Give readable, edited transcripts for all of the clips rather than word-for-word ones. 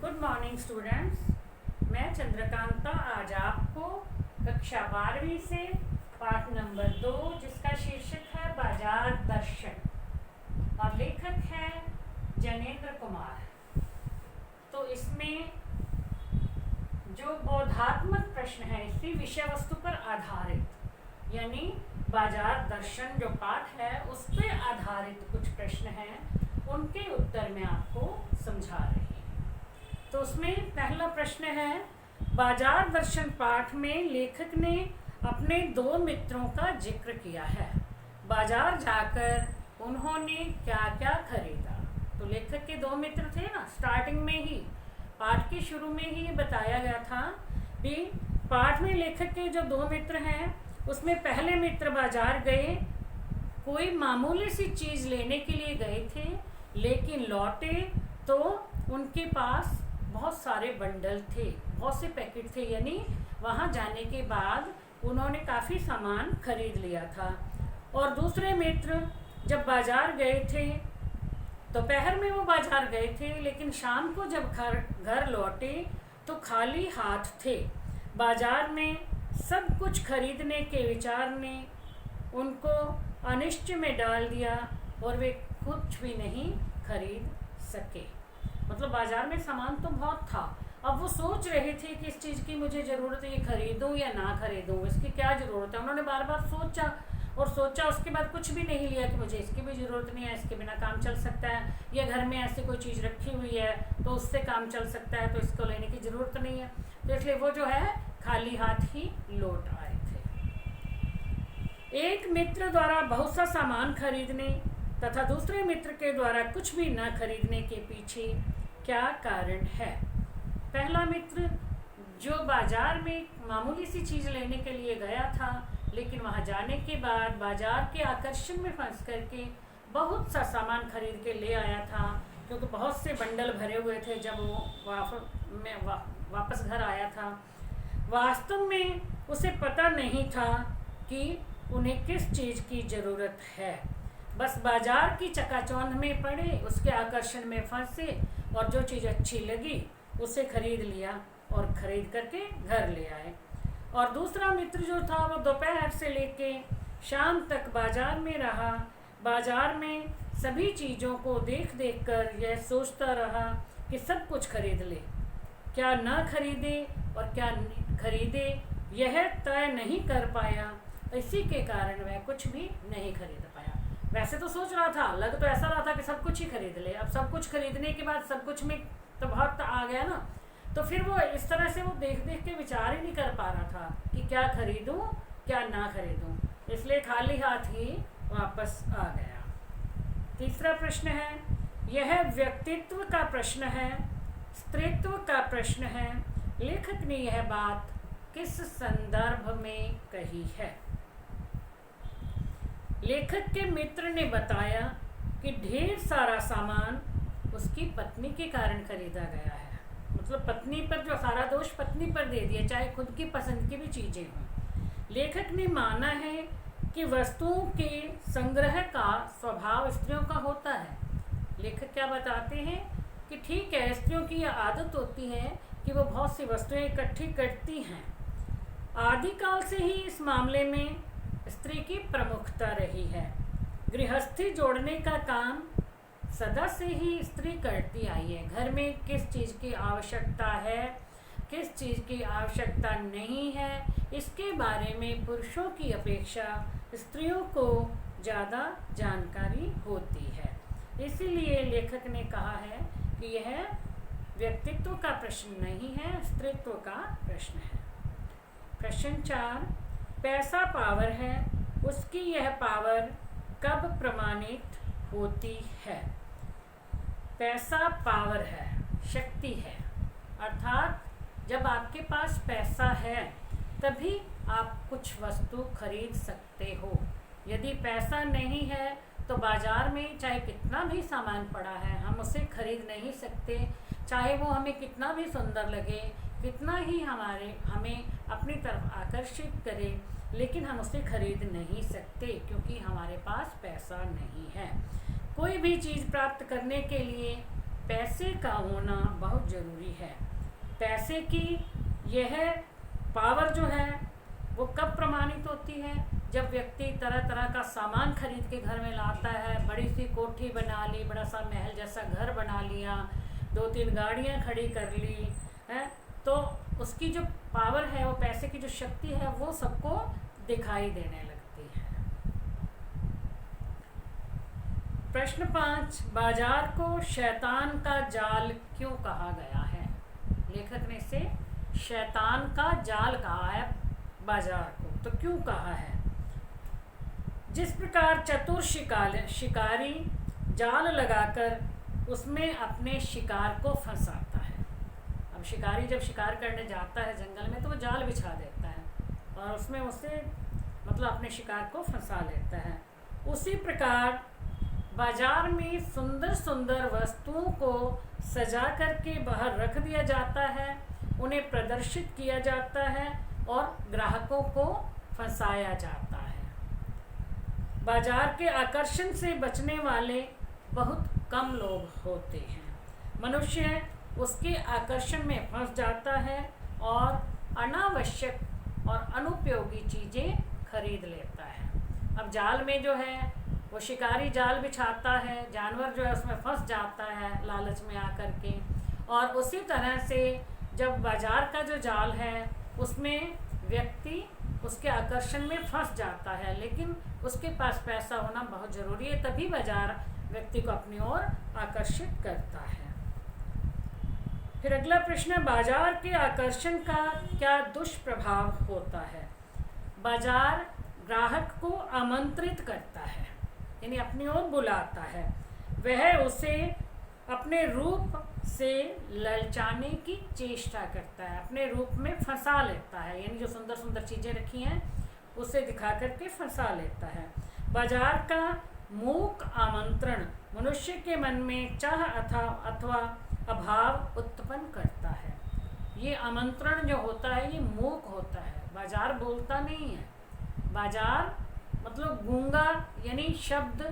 Good morning students. मैं चंद्रकांता आज आपको कक्षा 12वीं से पाठ नंबर 2 जिसका शीर्षक है बाजार दर्शन और लेखक है जनेंद्र कुमार। तो इसमें जो बोधात्मक प्रश्न है इसी विषय वस्तु पर आधारित यानी बाजार दर्शन जो पाठ है उस पर आधारित कुछ प्रश्न हैं, उनके उत्तर मैं आपको समझा रही हूँ। तो उसमें पहला प्रश्न है, बाजार दर्शन पाठ में लेखक ने अपने दो मित्रों का जिक्र किया है। बाजार जाकर उन्होंने क्या क्या खरीदा। तो लेखक के दो मित्र थे ना, स्टार्टिंग में ही पाठ के शुरू में ही बताया गया था कि पाठ में लेखक के जो दो मित्र हैं उसमें पहले मित्र बाजार गए, कोई मामूली सी चीज़ लेने के लिए गए थे, लेकिन लौटे तो उनके पास बहुत सारे बंडल थे, बहुत से पैकेट थे, यानी वहाँ जाने के बाद उन्होंने काफ़ी सामान खरीद लिया था। और दूसरे मित्र जब बाजार गए थे, दोपहर में वो बाजार गए थे, लेकिन शाम को जब घर लौटे तो खाली हाथ थे। बाजार में सब कुछ खरीदने के विचार ने उनको अनिश्चय में डाल दिया और वे कुछ भी नहीं खरीद सके। मतलब बाजार में सामान तो बहुत था, अब वो सोच रहे थे कि इस चीज़ की मुझे ज़रूरत है, ये खरीदूं या ना खरीदूं, इसकी क्या ज़रूरत है। उन्होंने बार बार सोचा और सोचा, उसके बाद कुछ भी नहीं लिया कि मुझे इसकी भी ज़रूरत नहीं है, इसके बिना काम चल सकता है, या घर में ऐसी कोई चीज़ रखी हुई है तो उससे काम चल सकता है, तो इसको लेने की ज़रूरत नहीं है। तो इसलिए वो जो है खाली हाथ ही लौट आए थे। एक मित्र द्वारा बहुत सा सामान खरीदने तथा दूसरे मित्र के द्वारा कुछ भी न खरीदने के पीछे क्या कारण है। पहला मित्र जो बाजार में मामूली सी चीज़ लेने के लिए गया था, लेकिन वहाँ जाने के बाद बाजार के आकर्षण में फंस करके बहुत सा सामान खरीद के ले आया था, क्योंकि बहुत से बंडल भरे हुए थे जब वो वापस घर आया था। वास्तव में उसे पता नहीं था कि उन्हें किस चीज़ की ज़रूरत है, बस बाजार की चकाचौंध में पड़े, उसके आकर्षण में फंसे और जो चीज़ अच्छी लगी उसे खरीद लिया और खरीद करके घर ले आए। और दूसरा मित्र जो था वो दोपहर से लेके शाम तक बाजार में रहा। बाजार में सभी चीज़ों को देख देख कर यह सोचता रहा कि सब कुछ खरीद ले, क्या न खरीदे और क्या खरीदे यह तय नहीं कर पाया। इसी के कारण वह कुछ भी नहीं खरीद पाया। वैसे तो सोच रहा था, लग तो ऐसा रहा था कि सब कुछ ही खरीद ले। अब सब कुछ खरीदने के बाद सब कुछ में तो बहुत आ गया ना, तो फिर वो इस तरह से वो देख देख के विचार ही नहीं कर पा रहा था कि क्या खरीदूं क्या ना खरीदूं, इसलिए खाली हाथ ही वापस आ गया। तीसरा प्रश्न है, यह व्यक्तित्व का प्रश्न है, स्त्रीत्व का प्रश्न है। लेखक ने यह बात किस संदर्भ में कही है। लेखक के मित्र ने बताया कि ढेर सारा सामान उसकी पत्नी के कारण खरीदा गया है। मतलब पत्नी पर जो सारा दोष पत्नी पर दे दिया, चाहे खुद की पसंद की भी चीज़ें हों। लेखक ने माना है कि वस्तुओं के संग्रह का स्वभाव स्त्रियों का होता है। लेखक क्या बताते हैं कि ठीक है, स्त्रियों की यह आदत होती है कि वो बहुत सी वस्तुएं इकट्ठी करती हैं। आदिकाल से ही इस मामले में स्त्री की प्रमुखता रही है। गृहस्थी जोड़ने का काम सदा से ही स्त्री करती आई है। घर में किस चीज़ की आवश्यकता है, किस चीज़ की आवश्यकता नहीं है, इसके बारे में पुरुषों की अपेक्षा स्त्रियों को ज़्यादा जानकारी होती है। इसीलिए लेखक ने कहा है कि यह व्यक्तित्व का प्रश्न नहीं है, स्त्रीत्व का प्रश्न है। प्रश्न 4, पैसा पावर है, उसकी यह पावर कब प्रमाणित होती है। पैसा पावर है, शक्ति है, अर्थात जब आपके पास पैसा है तभी आप कुछ वस्तु खरीद सकते हो। यदि पैसा नहीं है तो बाज़ार में चाहे कितना भी सामान पड़ा है हम उसे खरीद नहीं सकते, चाहे वो हमें कितना भी सुंदर लगे, कितना ही हमें अपनी तरफ आकर्षित करे, लेकिन हम उसे खरीद नहीं सकते क्योंकि हमारे पास पैसा नहीं है। कोई भी चीज़ प्राप्त करने के लिए पैसे का होना बहुत ज़रूरी है। पैसे की यह पावर जो है वो कब प्रमाणित होती है? जब व्यक्ति तरह तरह का सामान खरीद के घर में लाता है, बड़ी सी कोठी बना ली, बड़ा सा महल जैसा घर बना लिया, 2-3 गाड़ियाँ खड़ी कर ली है, तो उसकी जो पावर है, वो पैसे की जो शक्ति है, वो सबको दिखाई देने लगती है। प्रश्न 5, बाजार को शैतान का जाल क्यों कहा गया है? लेखक ने इसे शैतान का जाल कहा है बाजार को, तो क्यों कहा है? जिस प्रकार चतुर शिकारी जाल लगाकर उसमें अपने शिकार को फंसाता है। अब शिकारी जब शिकार करने जाता है जंगल में तो वो जाल बिछा देता है और उसमें उसे मतलब अपने शिकार को फंसा लेता है। उसी प्रकार बाजार में सुंदर सुंदर वस्तुओं को सजा करके बाहर रख दिया जाता है, उन्हें प्रदर्शित किया जाता है और ग्राहकों को फंसाया जाता है। बाजार के आकर्षण से बचने वाले बहुत कम लोग होते हैं। मनुष्य उसके आकर्षण में फंस जाता है और अनावश्यक और अनुपयोगी चीज़ें खरीद लेता है। अब जाल में जो है वो शिकारी जाल बिछाता है, जानवर जो है उसमें फंस जाता है लालच में आकर के, और उसी तरह से जब बाजार का जो जाल है उसमें व्यक्ति उसके आकर्षण में फंस जाता है, लेकिन उसके पास पैसा होना बहुत ज़रूरी है, तभी बाजार व्यक्ति को अपनी ओर आकर्षित करता है। फिर अगला प्रश्न है, बाजार के आकर्षण का क्या दुष्प्रभाव होता है? बाजार ग्राहक को आमंत्रित करता है, यानी अपनी ओर बुलाता है। वह उसे अपने रूप से ललचाने की चेष्टा करता है, अपने रूप में फंसा लेता है, यानी जो सुंदर सुंदर चीज़ें रखी हैं उसे दिखा करके फंसा लेता है। बाजार का मूक आमंत्रण मनुष्य के मन में चाह अथवा अभाव उत्पन्न करता है। ये आमंत्रण जो होता है ये मूक होता है, बाजार बोलता नहीं है। बाजार मतलब गूंगा यानी शब्द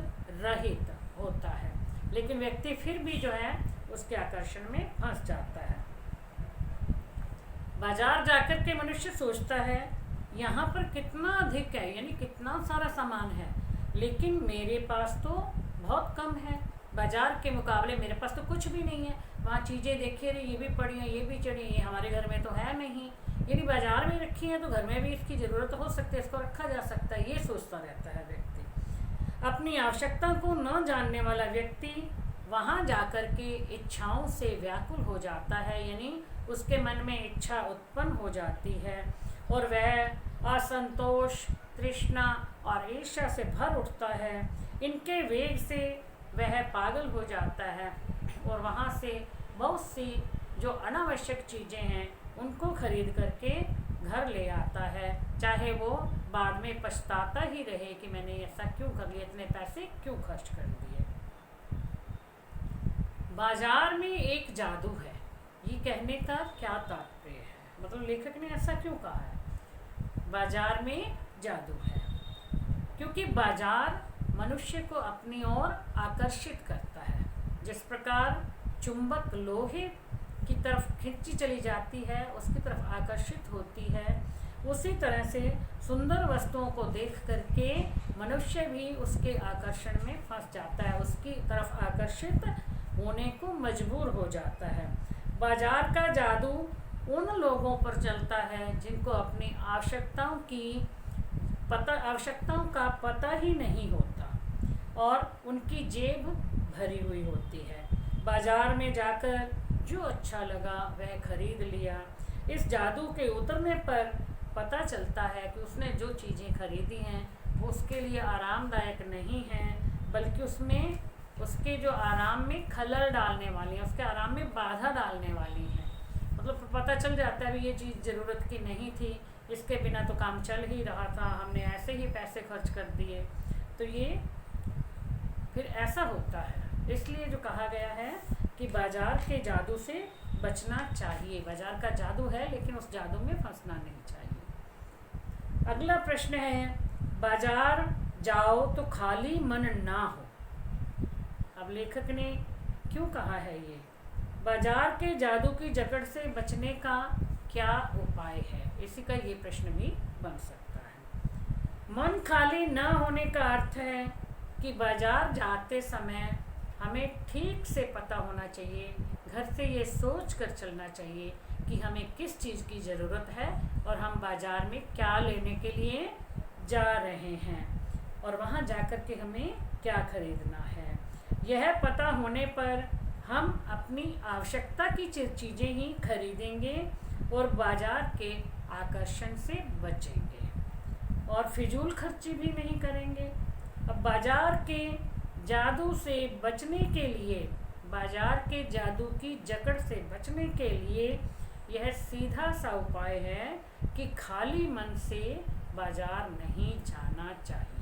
रहित होता है, लेकिन व्यक्ति फिर भी जो है उसके आकर्षण में फंस जाता है। बाजार जाकर के मनुष्य सोचता है यहाँ पर कितना अधिक है, यानी कितना सारा सामान है, लेकिन मेरे पास तो बहुत कम है, बाजार के मुकाबले मेरे पास तो कुछ भी नहीं है। वहाँ चीज़ें देखे रही, ये भी पड़ी हैं, ये भी चढ़ी हैं, ये हमारे घर में तो है नहीं, यदि बाजार में रखी है तो घर में भी इसकी ज़रूरत हो सकती है, इसको रखा जा सकता है, ये सोचता रहता है व्यक्ति। अपनी आवश्यकता को न जानने वाला व्यक्ति वहाँ जाकर के इच्छाओं से व्याकुल हो जाता है, यानी उसके मन में इच्छा उत्पन्न हो जाती है और वह असंतोष, तृष्णा और ईर्ष्या से भर उठता है। इनके वेग से वह पागल हो जाता है और वहाँ से बहुत सी जो अनावश्यक चीज़ें हैं उनको खरीद करके घर ले आता है, चाहे वो बाद में पछताता ही रहे कि मैंने ऐसा क्यों कर लिया, इतने पैसे क्यों खर्च कर दिए। बाजार में एक जादू है, ये कहने का क्या तात्पर्य है? मतलब लेखक ने ऐसा क्यों कहा है? बाजार में जादू है क्योंकि बाजार मनुष्य को अपनी ओर आकर्षित करता है। जिस प्रकार चुंबक लोहे की तरफ खिंची चली जाती है, उसकी तरफ आकर्षित होती है, उसी तरह से सुंदर वस्तुओं को देख करके मनुष्य भी उसके आकर्षण में फंस जाता है, उसकी तरफ आकर्षित होने को मजबूर हो जाता है। बाजार का जादू उन लोगों पर चलता है जिनको अपनी आवश्यकताओं का पता ही नहीं होता और उनकी जेब भरी हुई होती है। बाजार में जाकर जो अच्छा लगा वह खरीद लिया। इस जादू के उतरने पर पता चलता है कि उसने जो चीज़ें खरीदी हैं वो उसके लिए आरामदायक नहीं हैं, बल्कि उसमें उसके जो आराम में खलल डालने वाली हैं, उसके आराम में बाधा डालने वाली हैं। मतलब पता चल जाता है भी ये चीज़ ज़रूरत की नहीं थी, इसके बिना तो काम चल ही रहा था, हमने ऐसे ही पैसे खर्च कर दिए, तो ये फिर ऐसा होता है। इसलिए जो कहा गया है कि बाजार के जादू से बचना चाहिए। बाजार का जादू है लेकिन उस जादू में फंसना नहीं चाहिए। अगला प्रश्न है, बाजार जाओ तो खाली मन ना हो। अब लेखक ने क्यों कहा है ये? बाजार के जादू की जकड़ से बचने का क्या उपाय है? इसी का ये प्रश्न भी बन सकता है। मन खाली न होने का अर्थ है कि बाजार जाते समय हमें ठीक से पता होना चाहिए, घर से ये सोच कर चलना चाहिए कि हमें किस चीज़ की ज़रूरत है और हम बाज़ार में क्या लेने के लिए जा रहे हैं और वहाँ जाकर के हमें क्या खरीदना है। यह पता होने पर हम अपनी आवश्यकता की चीज़ें ही खरीदेंगे और बाज़ार के आकर्षण से बचेंगे और फिजूल खर्ची भी नहीं करेंगे। अब बाज़ार के जादू से बचने के लिए, बाज़ार के जादू की जकड़ से बचने के लिए यह सीधा सा उपाय है कि खाली मन से बाज़ार नहीं जाना चाहिए।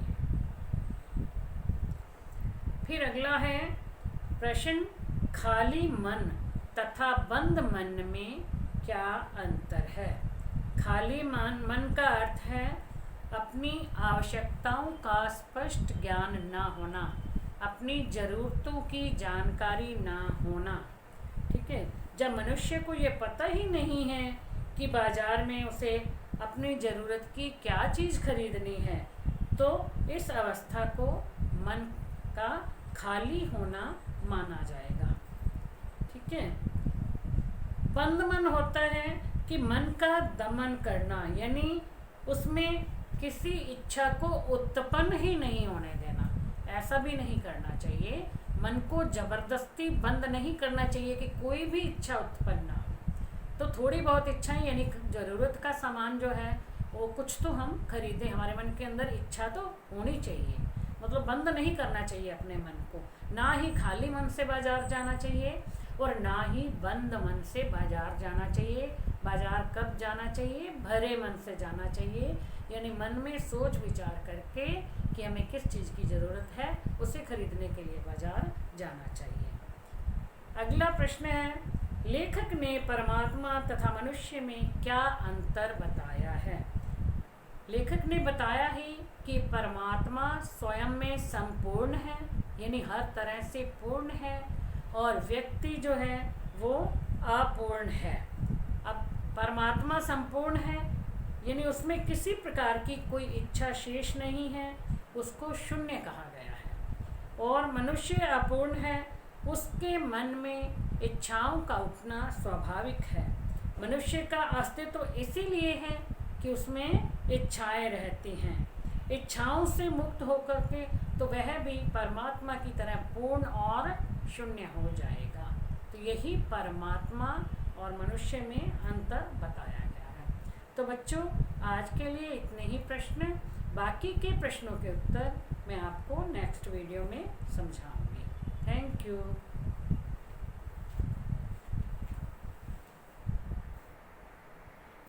फिर अगला है प्रश्न, खाली मन तथा बंद मन में क्या अंतर है? खाली मन का अर्थ है अपनी आवश्यकताओं का स्पष्ट ज्ञान ना होना, अपनी ज़रूरतों की जानकारी ना होना। ठीक है, जब मनुष्य को ये पता ही नहीं है कि बाज़ार में उसे अपनी ज़रूरत की क्या चीज़ खरीदनी है, तो इस अवस्था को मन का खाली होना माना जाएगा। ठीक है, बंद मन होता है कि मन का दमन करना, यानी उसमें किसी इच्छा को उत्पन्न ही नहीं होने देना। ऐसा भी नहीं करना चाहिए, मन को ज़बरदस्ती बंद नहीं करना चाहिए कि कोई भी इच्छा उत्पन्न ना हो। तो थोड़ी बहुत इच्छाएं, यानी ज़रूरत का सामान जो है वो कुछ तो हम खरीदें, हमारे मन के अंदर इच्छा तो होनी चाहिए। मतलब बंद नहीं करना चाहिए अपने मन को, ना ही खाली मन से बाज़ार जाना चाहिए और ना ही बंद मन से बाज़ार जाना चाहिए। बाज़ार कब जाना चाहिए? भरे मन से जाना चाहिए, यानी मन में सोच विचार करके कि हमें किस चीज़ की ज़रूरत है, उसे खरीदने के लिए बाज़ार जाना चाहिए। अगला प्रश्न है, लेखक ने परमात्मा तथा मनुष्य में क्या अंतर बताया है? लेखक ने बताया ही कि परमात्मा स्वयं में संपूर्ण है, यानी हर तरह से पूर्ण है, और व्यक्ति जो है वो अपूर्ण है। अब परमात्मा संपूर्ण है, यानी उसमें किसी प्रकार की कोई इच्छा शेष नहीं है, उसको शून्य कहा गया है। और मनुष्य अपूर्ण है, उसके मन में इच्छाओं का उठना स्वाभाविक है। मनुष्य का अस्तित्व इसीलिए है कि उसमें इच्छाएं रहती हैं। इच्छाओं से मुक्त होकर के तो वह भी परमात्मा की तरह पूर्ण और शून्य हो जाएगा। तो यही परमात्मा और मनुष्य में अंतर बताया गया है। तो बच्चों, आज के लिए इतने ही प्रश्न, बाकी के प्रश्नों के उत्तर मैं आपको नेक्स्ट वीडियो में समझाऊंगी। Thank you.